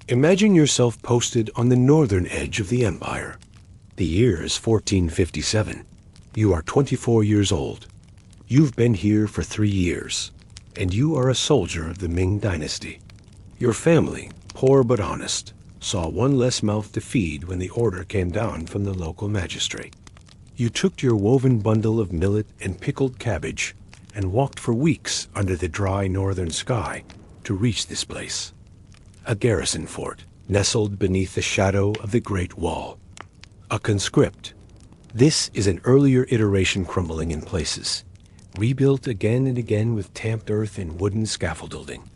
Imagine yourself posted on the northern edge of the empire. The year is 1457. You are 24 years old. You've been here for 3 years, and you are a soldier of the Ming dynasty. Your family, poor but honest, saw one less mouth to feed when the order came down from the local magistrate. You took your woven bundle of millet and pickled cabbage and walked for weeks under the dry northern sky to reach this place. A garrison fort nestled beneath the shadow of the Great Wall. A conscript. This is an earlier iteration crumbling in places, rebuilt again and again with tamped earth and wooden scaffolding.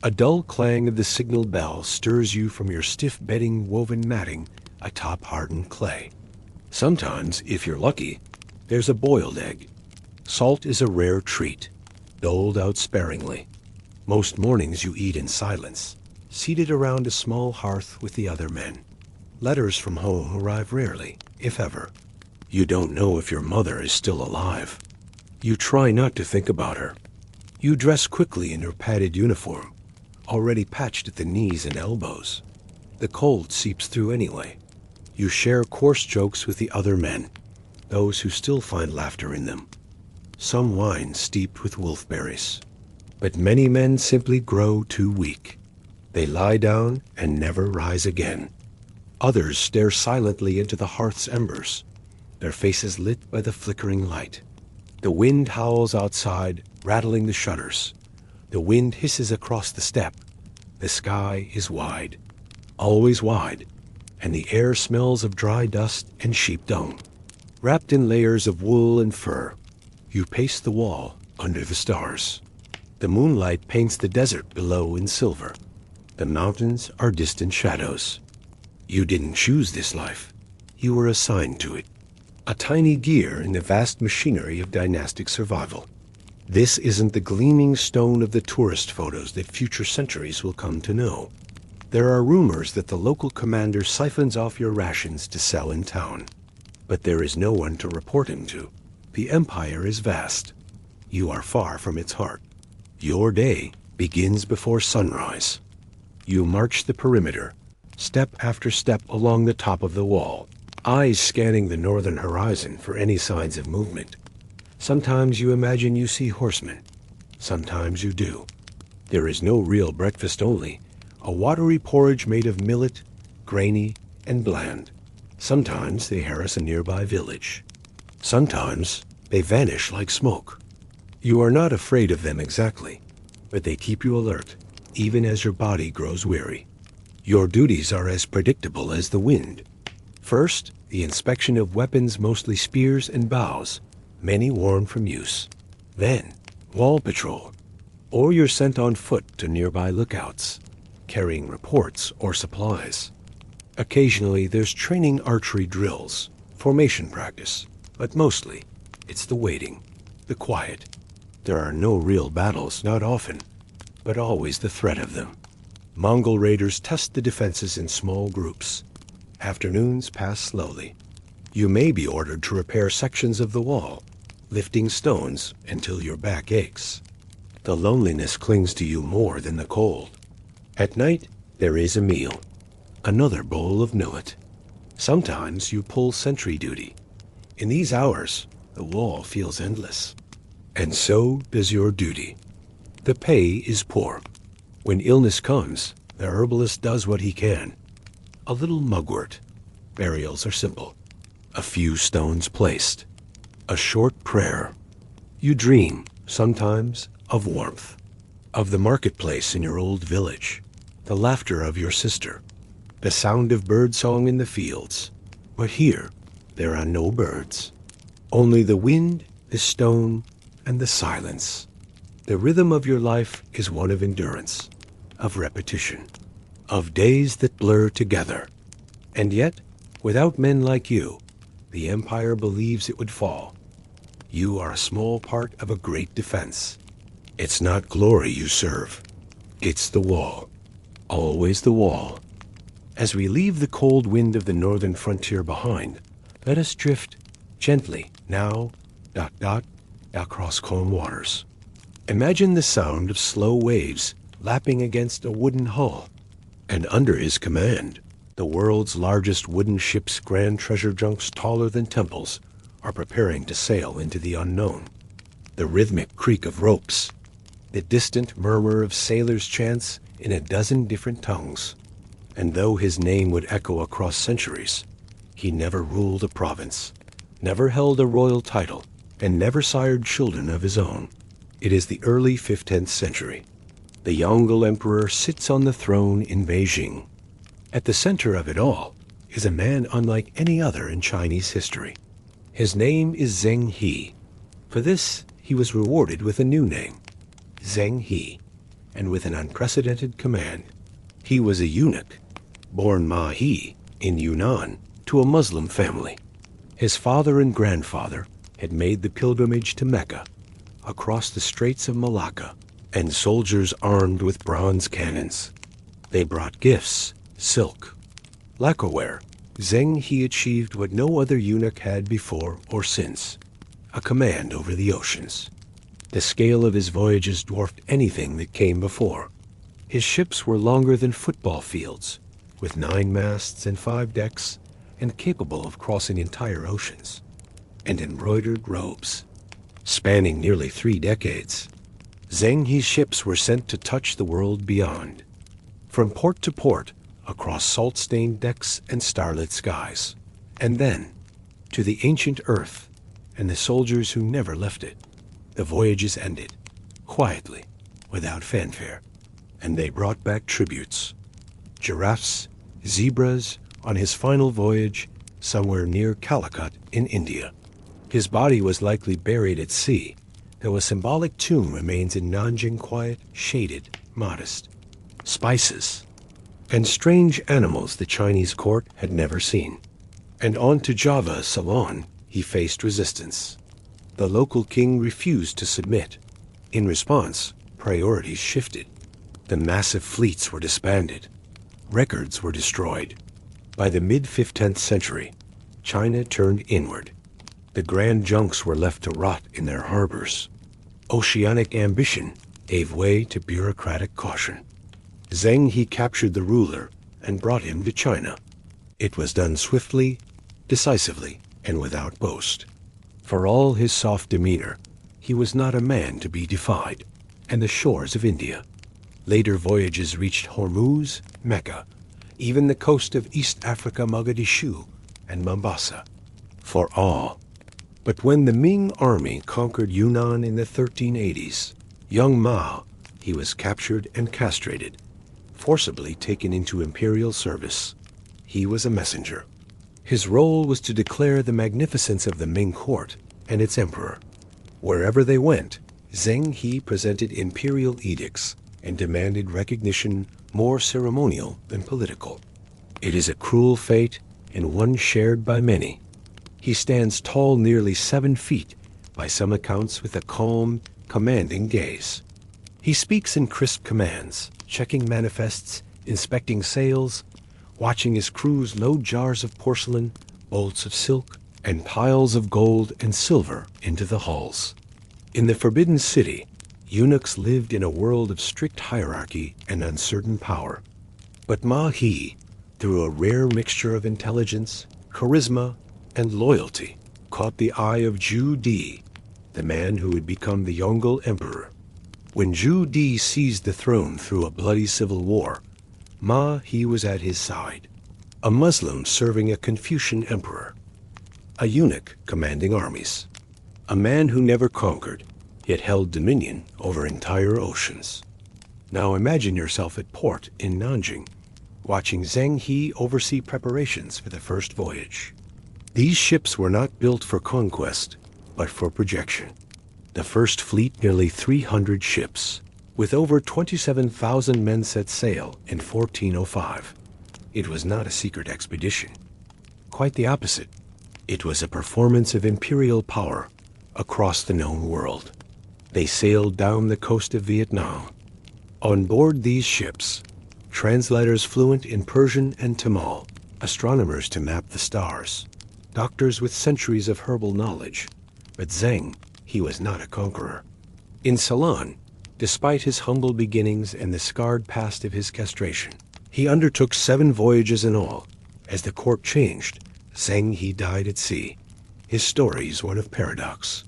A dull clang of the signal bell stirs you from your stiff bedding woven matting atop hardened clay. Sometimes, if you're lucky, there's a boiled egg. Salt is a rare treat, doled out sparingly. Most mornings you eat in silence, seated around a small hearth with the other men. Letters from home arrive rarely, if ever. You don't know if your mother is still alive. You try not to think about her. You dress quickly in your padded uniform, already patched at the knees and elbows. The cold seeps through anyway. You share coarse jokes with the other men, those who still find laughter in them. Some wine steeped with wolfberries. But many men simply grow too weak. They lie down and never rise again. Others stare silently into the hearth's embers, their faces lit by the flickering light. The wind howls outside, rattling the shutters. The wind hisses across the steppe. The sky is wide, always wide, and the air smells of dry dust and sheep dung. Wrapped in layers of wool and fur, you pace the wall under the stars. The moonlight paints the desert below in silver. The mountains are distant shadows. You didn't choose this life. You were assigned to it. A tiny gear in the vast machinery of dynastic survival. This isn't the gleaming stone of the tourist photos that future centuries will come to know. There are rumors that the local commander siphons off your rations to sell in town. But there is no one to report him to. The empire is vast. You are far from its heart. Your day begins before sunrise. You march the perimeter, step after step along the top of the wall, eyes scanning the northern horizon for any signs of movement. Sometimes you imagine you see horsemen. Sometimes you do. There is no real breakfast only, a watery porridge made of millet, grainy and bland. Sometimes they harass a nearby village. Sometimes they vanish like smoke. You are not afraid of them exactly, but they keep you alert, even as your body grows weary. Your duties are as predictable as the wind. First, the inspection of weapons, mostly spears and bows, many worn from use. Then, wall patrol, or you're sent on foot to nearby lookouts, carrying reports or supplies. Occasionally, there's training archery drills, formation practice, but mostly, it's the waiting, the quiet. There are no real battles, not often, but always the threat of them. Mongol raiders test the defenses in small groups. Afternoons pass slowly. You may be ordered to repair sections of the wall, lifting stones until your back aches. The loneliness clings to you more than the cold. At night, there is a meal, another bowl of millet. Sometimes you pull sentry duty. In these hours, the wall feels endless. And so does your duty. The pay is poor. When illness comes, the herbalist does what he can. A little mugwort. Burials are simple. A few stones placed. A short prayer. You dream, sometimes, of warmth. Of the marketplace in your old village. The laughter of your sister. The sound of birdsong in the fields. But here, there are no birds. Only the wind, the stone, and the silence. The rhythm of your life is one of endurance, of repetition, of days that blur together. And yet, without men like you, the empire believes it would fall. You are a small part of a great defense. It's not glory you serve. It's the wall. Always the wall. As we leave the cold wind of the northern frontier behind, let us drift gently now, across calm waters. Imagine the sound of slow waves lapping against a wooden hull. And under his command, the world's largest wooden ships, grand treasure junks taller than temples, are preparing to sail into the unknown. The rhythmic creak of ropes, the distant murmur of sailors' chants in a dozen different tongues. And though his name would echo across centuries, he never ruled a province, never held a royal title, and never sired children of his own. It is the early 15th century. The Mongol Emperor sits on the throne in Beijing. At the center of it all is a man unlike any other in Chinese history. His name is Zheng He. For this, he was rewarded with a new name, Zheng He, and with an unprecedented command. He was a eunuch, born Ma He in Yunnan to a Muslim family. His father and grandfather had made the pilgrimage to Mecca, across the Straits of Malacca, and soldiers armed with bronze cannons. They brought gifts, silk, lacquerware. Zheng He achieved what no other eunuch had before or since, a command over the oceans. The scale of his voyages dwarfed anything that came before. His ships were longer than football fields, with 9 masts and 5 decks, and capable of crossing entire oceans. And embroidered robes, spanning nearly 3 decades. Zheng He's ships were sent to touch the world beyond, from port to port, across salt-stained decks and starlit skies, and then to the ancient earth and the soldiers who never left it. The voyages ended, quietly, without fanfare, and they brought back tributes. Giraffes, zebras, on his final voyage somewhere near Calicut in India. His body was likely buried at sea, though a symbolic tomb remains in Nanjing, quiet, shaded, modest. Spices and strange animals the Chinese court had never seen. And on to Java, Ceylon, he faced resistance. The local king refused to submit. In response, priorities shifted. The massive fleets were disbanded. Records were destroyed. By the mid-15th century, China turned inward. The grand junks were left to rot in their harbors. Oceanic ambition gave way to bureaucratic caution. Zheng He captured the ruler and brought him to China. It was done swiftly, decisively, and without boast. For all his soft demeanor, he was not a man to be defied, and the shores of India. Later voyages reached Hormuz, Mecca, even the coast of East Africa, Mogadishu, and Mombasa, for awe. But when the Ming army conquered Yunnan in the 1380s, young Ma, he was captured and castrated, forcibly taken into imperial service. He was a messenger. His role was to declare the magnificence of the Ming court and its emperor. Wherever they went, Zheng He presented imperial edicts and demanded recognition more ceremonial than political. It is a cruel fate and one shared by many. He stands tall, nearly 7 feet, by some accounts with a calm, commanding gaze. He speaks in crisp commands, checking manifests, inspecting sails, watching his crews load jars of porcelain, bolts of silk, and piles of gold and silver into the hulls. In the Forbidden City, eunuchs lived in a world of strict hierarchy and uncertain power. But Ma He, through a rare mixture of intelligence, charisma, and loyalty, caught the eye of Zhu Di, the man who would become the Mongol Emperor. When Zhu Di seized the throne through a bloody civil war, Ma He was at his side, a Muslim serving a Confucian emperor, a eunuch commanding armies, a man who never conquered, yet held dominion over entire oceans. Now imagine yourself at port in Nanjing, watching Zheng He oversee preparations for the first voyage. These ships were not built for conquest, but for projection. The first fleet, nearly 300 ships, with over 27,000 men, set sail in 1405. It was not a secret expedition. Quite the opposite. It was a performance of imperial power across the known world. They sailed down the coast of Vietnam. On board these ships, translators fluent in Persian and Tamil, astronomers to map the stars, doctors with centuries of herbal knowledge. But Zheng, he was not a conqueror. In Ceylon, despite his humble beginnings and the scarred past of his castration, He undertook 7 voyages in all. As the court changed, Zheng died at sea. His story is one of paradox.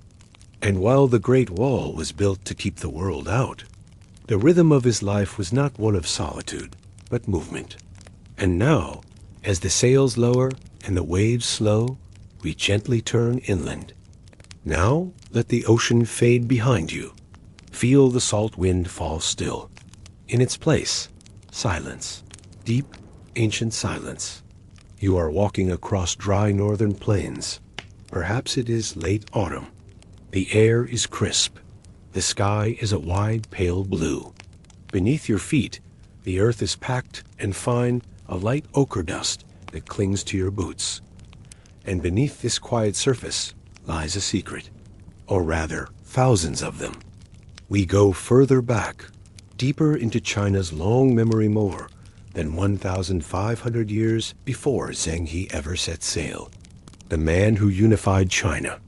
And while the Great Wall was built to keep the world out, the rhythm of his life was not one of solitude, but movement. And now, as the sails lower and the waves slow, we gently turn inland. Now let the ocean fade behind you. Feel the salt wind fall still. In its place, silence. Deep, ancient silence. You are walking across dry northern plains. Perhaps it is late autumn. The air is crisp. The sky is a wide, pale blue. Beneath your feet, the earth is packed and fine, a light ochre dust that clings to your boots. And beneath this quiet surface lies a secret, or rather, thousands of them. We go further back, deeper into China's long memory more than 1,500 years before Zheng ever set sail. The man who unified China,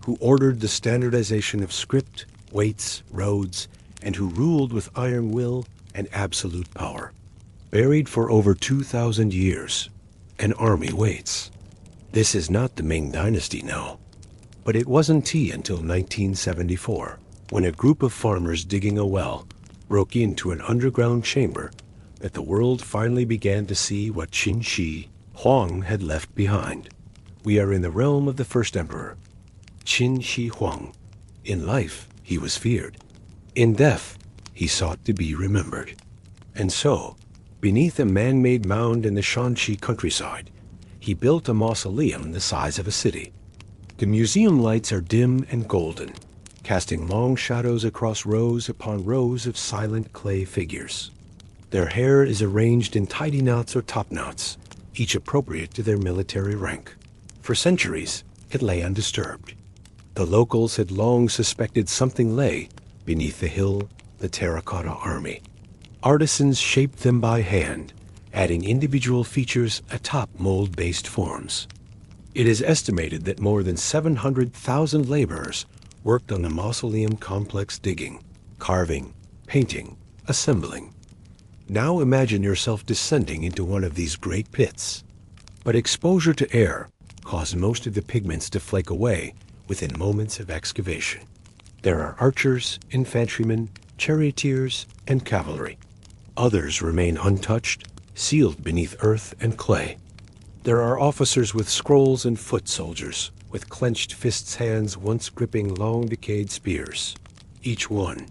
who ordered the standardization of script, weights, roads, and who ruled with iron will and absolute power. Buried for over 2,000 years, an army waits. This is not the Ming Dynasty now, but it wasn't until 1974, when a group of farmers digging a well broke into an underground chamber, that the world finally began to see what Qin Shi Huang had left behind. We are in the realm of the first emperor, Qin Shi Huang. In life, he was feared. In death, he sought to be remembered. And so, beneath a man-made mound in the Shanxi countryside, he built a mausoleum the size of a city. The museum lights are dim and golden, casting long shadows across rows upon rows of silent clay figures. Their hair is arranged in tidy knots or top knots, each appropriate to their military rank. For centuries, it lay undisturbed. The locals had long suspected something lay beneath the hill, the terracotta army. Artisans shaped them by hand, adding individual features atop mold-based forms. It is estimated that more than 700,000 laborers worked on the mausoleum complex, digging, carving, painting, assembling. Now imagine yourself descending into one of these great pits. But exposure to air caused most of the pigments to flake away within moments of excavation. There are archers, infantrymen, charioteers, and cavalry. Others remain untouched, sealed beneath earth and clay. There are officers with scrolls and foot soldiers, with clenched fists, hands once gripping long decayed spears. Each one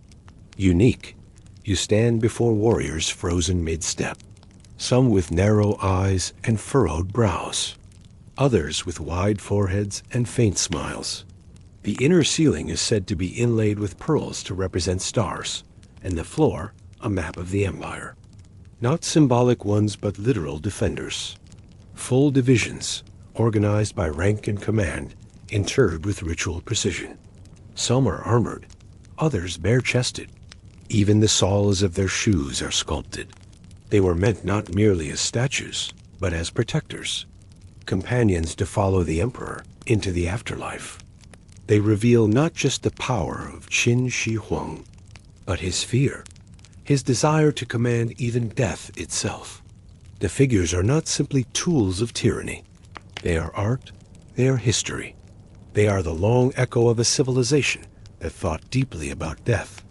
unique. You stand before warriors frozen mid-step, some with narrow eyes and furrowed brows, others with wide foreheads and faint smiles. The inner ceiling is said to be inlaid with pearls to represent stars, and the floor a map of the empire. Not symbolic ones, but literal defenders. Full divisions, organized by rank and command, interred with ritual precision. Some are armored, others bare-chested. Even the soles of their shoes are sculpted. They were meant not merely as statues, but as protectors, companions to follow the emperor into the afterlife. They reveal not just the power of Qin Shi Huang, but his fear, his desire to command even death itself. The figures are not simply tools of tyranny. They are art, they are history. They are the long echo of a civilization that thought deeply about death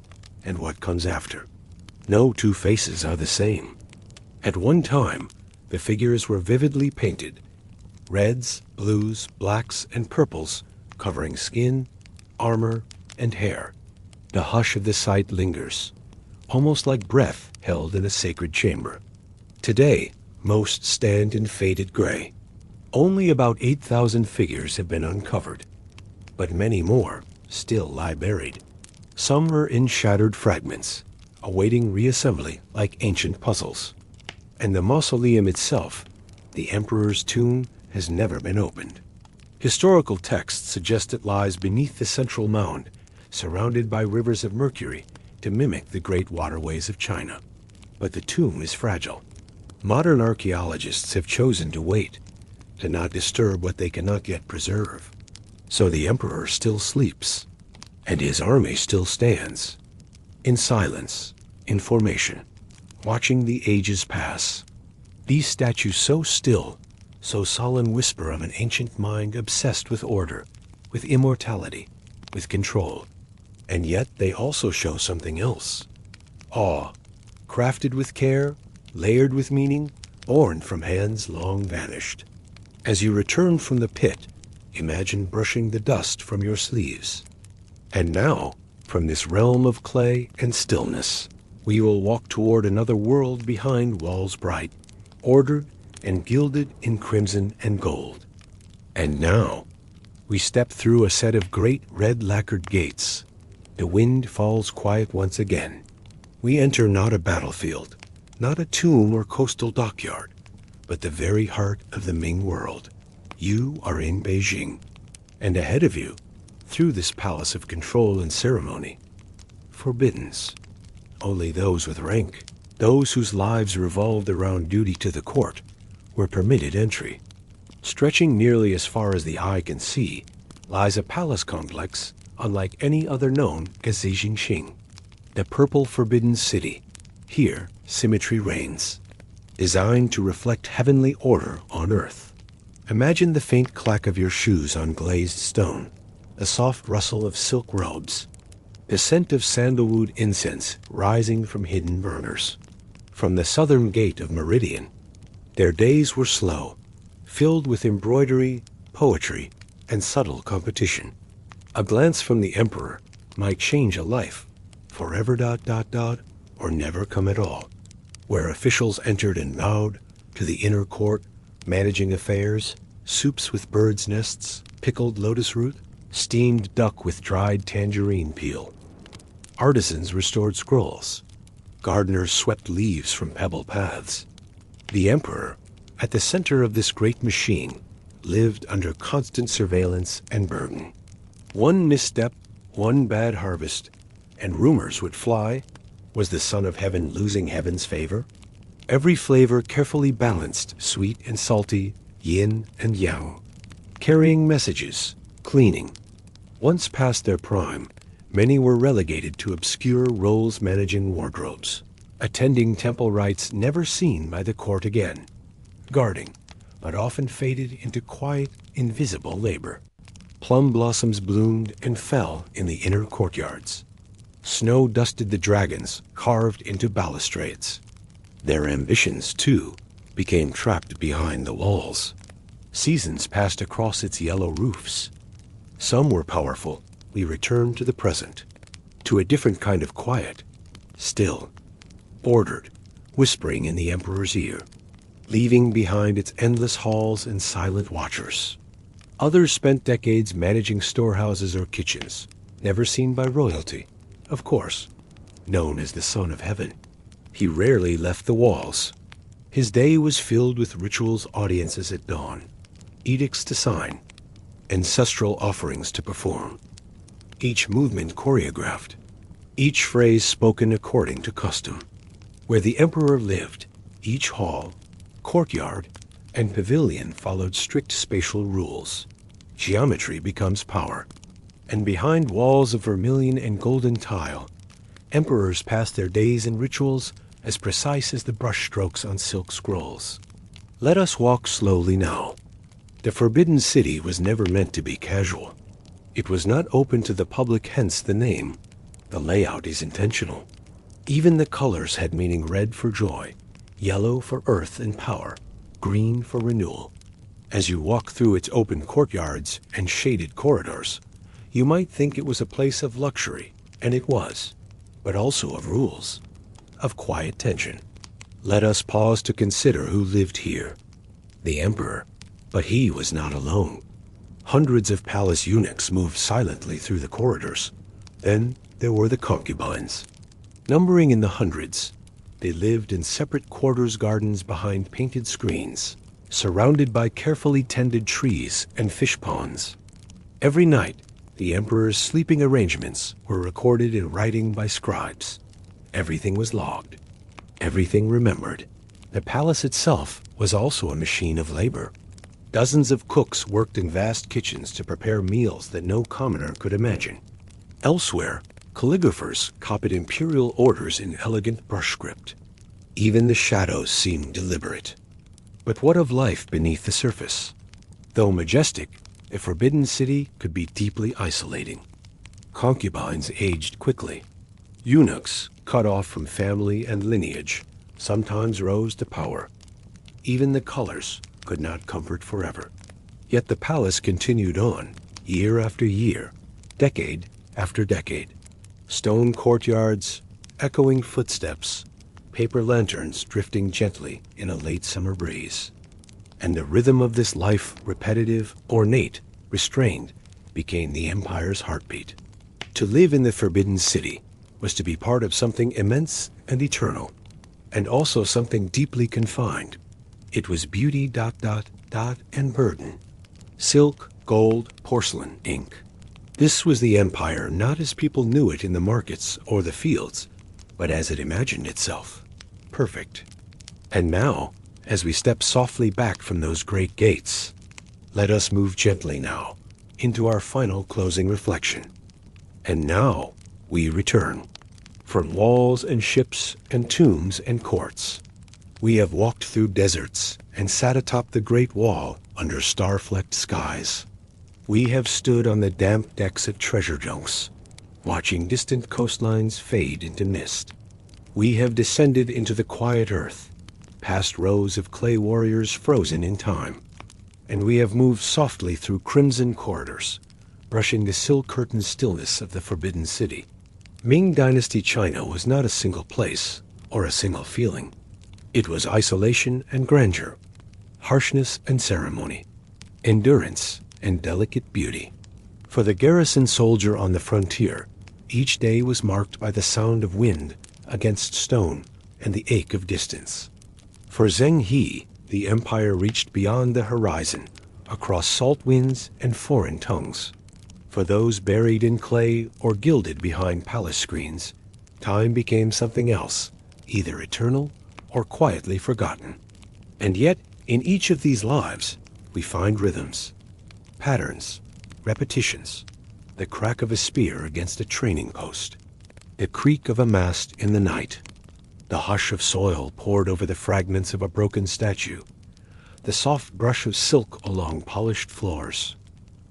and what comes after. No two faces are the same. At one time, the figures were vividly painted. Reds, blues, blacks, and purples covering skin, armor, and hair. The hush of the sight lingers, almost like breath held in a sacred chamber. Today, most stand in faded gray. Only about 8,000 figures have been uncovered, but many more still lie buried. Some are in shattered fragments, awaiting reassembly like ancient puzzles. And the mausoleum itself, the emperor's tomb, has never been opened. Historical texts suggest it lies beneath the central mound, surrounded by rivers of mercury to mimic the great waterways of China. But the tomb is fragile. Modern archaeologists have chosen to wait, to not disturb what they cannot yet preserve. So the emperor still sleeps, and his army still stands, in silence, in formation, watching the ages pass, These statues so still, so solemn whisper of an ancient mind obsessed with order, with immortality, with control. And yet they also show something else. Awe, crafted with care, layered with meaning, born from hands long vanished. As you return from the pit, imagine brushing the dust from your sleeves. And now, from this realm of clay and stillness, we will walk toward another world behind walls bright, ordered and gilded in crimson and gold. And now, we step through a set of great red lacquered gates. The wind falls quiet once again. We enter not a battlefield, not a tomb or coastal dockyard, but the very heart of the Ming world. You are in Beijing, and ahead of you, through this palace of control and ceremony, forbiddens. Only those with rank, those whose lives revolved around duty to the court, were permitted entry. Stretching nearly as far as the eye can see, lies a palace complex unlike any other known as Xing, the purple forbidden city. Here, symmetry reigns, designed to reflect heavenly order on earth. Imagine the faint clack of your shoes on glazed stone, the soft rustle of silk robes, the scent of sandalwood incense rising from hidden burners. From the southern gate of Meridian, their days were slow, filled with embroidery, poetry, and subtle competition. A glance from the emperor might change a life, forever ... or never come at all. Where officials entered and bowed, to the inner court, managing affairs, soups with birds' nests, pickled lotus root, steamed duck with dried tangerine peel. Artisans restored scrolls. Gardeners swept leaves from pebble paths. The emperor, at the center of this great machine, lived under constant surveillance and burden. One misstep, one bad harvest, and rumors would fly. Was the Son of Heaven losing heaven's favor? Every flavor carefully balanced, sweet and salty, yin and yang, carrying messages, cleaning. Once past their prime, many were relegated to obscure roles managing wardrobes, attending temple rites never seen by the court again, guarding, but often faded into quiet, invisible labor. Plum blossoms bloomed and fell in the inner courtyards. Snow dusted the dragons carved into balustrades. Their ambitions, too, became trapped behind the walls. Seasons passed across its yellow roofs. Some were powerful. We returned to the present, to a different kind of quiet, still, ordered, whispering in the emperor's ear, leaving behind its endless halls and silent watchers. Others spent decades managing storehouses or kitchens, never seen by royalty, of course, known as the Son of Heaven. He rarely left the walls. His day was filled with rituals, audiences at dawn, edicts to sign, ancestral offerings to perform. Each movement choreographed, each phrase spoken according to custom. Where the emperor lived, each hall, courtyard, and pavilion followed strict spatial rules. Geometry becomes power, and behind walls of vermilion and golden tile, emperors passed their days in rituals as precise as the brushstrokes on silk scrolls. Let us walk slowly now. The Forbidden City was never meant to be casual. It was not open to the public, hence the name. The layout is intentional. Even the colors had meaning: red for joy, yellow for earth and power, green for renewal. As you walk through its open courtyards and shaded corridors, you might think it was a place of luxury, and it was, but also of rules, of quiet tension. Let us pause to consider who lived here. The emperor, but he was not alone. Hundreds of palace eunuchs moved silently through the corridors. Then there were the concubines. Numbering in the hundreds, they lived in separate quarters gardens behind painted screens, surrounded by carefully tended trees and fish ponds. Every night, the emperor's sleeping arrangements were recorded in writing by scribes. Everything was logged, everything remembered. The palace itself was also a machine of labor. Dozens of cooks worked in vast kitchens to prepare meals that no commoner could imagine. Elsewhere, calligraphers copied imperial orders in elegant brush script. Even the shadows seemed deliberate. But what of life beneath the surface? Though majestic, a forbidden city could be deeply isolating. Concubines aged quickly. Eunuchs, cut off from family and lineage, sometimes rose to power. Even the colors could not comfort forever. Yet the palace continued on, year after year, decade after decade. Stone courtyards, echoing footsteps, paper lanterns drifting gently in a late summer breeze. And the rhythm of this life, repetitive, ornate, restrained, became the empire's heartbeat. To live in the Forbidden City was to be part of something immense and eternal, and also something deeply confined. It was beauty, ... and burden. Silk, gold, porcelain, ink. This was the empire not as people knew it in the markets or the fields, but as it imagined itself. Perfect. And now, as we step softly back from those great gates, let us move gently now into our final closing reflection. And now we return. From walls and ships and tombs and courts, we have walked through deserts and sat atop the Great Wall under star-flecked skies. We have stood on the damp decks at treasure junks, watching distant coastlines fade into mist. We have descended into the quiet earth, past rows of clay warriors frozen in time. And we have moved softly through crimson corridors, brushing the silk-curtained stillness of the Forbidden City. Ming Dynasty China was not a single place or a single feeling. It was isolation and grandeur, harshness and ceremony, endurance and delicate beauty. For the garrison soldier on the frontier, each day was marked by the sound of wind against stone and the ache of distance. For Zheng He, the empire reached beyond the horizon, across salt winds and foreign tongues. For those buried in clay or gilded behind palace screens, time became something else, either eternal or quietly forgotten. And yet, in each of these lives, we find rhythms, patterns, repetitions, the crack of a spear against a training post, the creak of a mast in the night, the hush of soil poured over the fragments of a broken statue, the soft brush of silk along polished floors.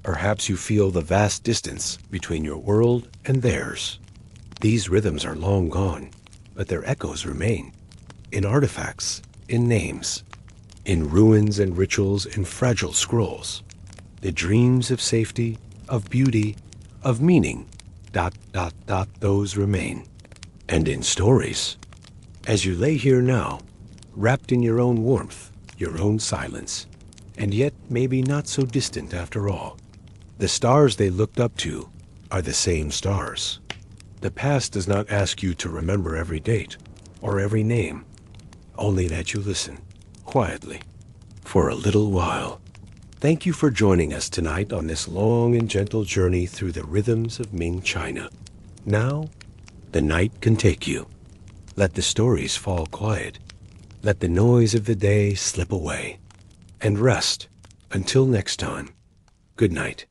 Perhaps you feel the vast distance between your world and theirs. These rhythms are long gone, but their echoes remain, in artifacts, in names, in ruins and rituals and fragile scrolls. The dreams of safety, of beauty, of meaning, ... those remain. And in stories, as you lay here now, wrapped in your own warmth, your own silence, and yet maybe not so distant after all. The stars they looked up to are the same stars. The past does not ask you to remember every date or every name, only that you listen, quietly, for a little while. Thank you for joining us tonight on this long and gentle journey through the rhythms of Ming China. Now, the night can take you. Let the stories fall quiet. Let the noise of the day slip away. And rest until next time. Good night.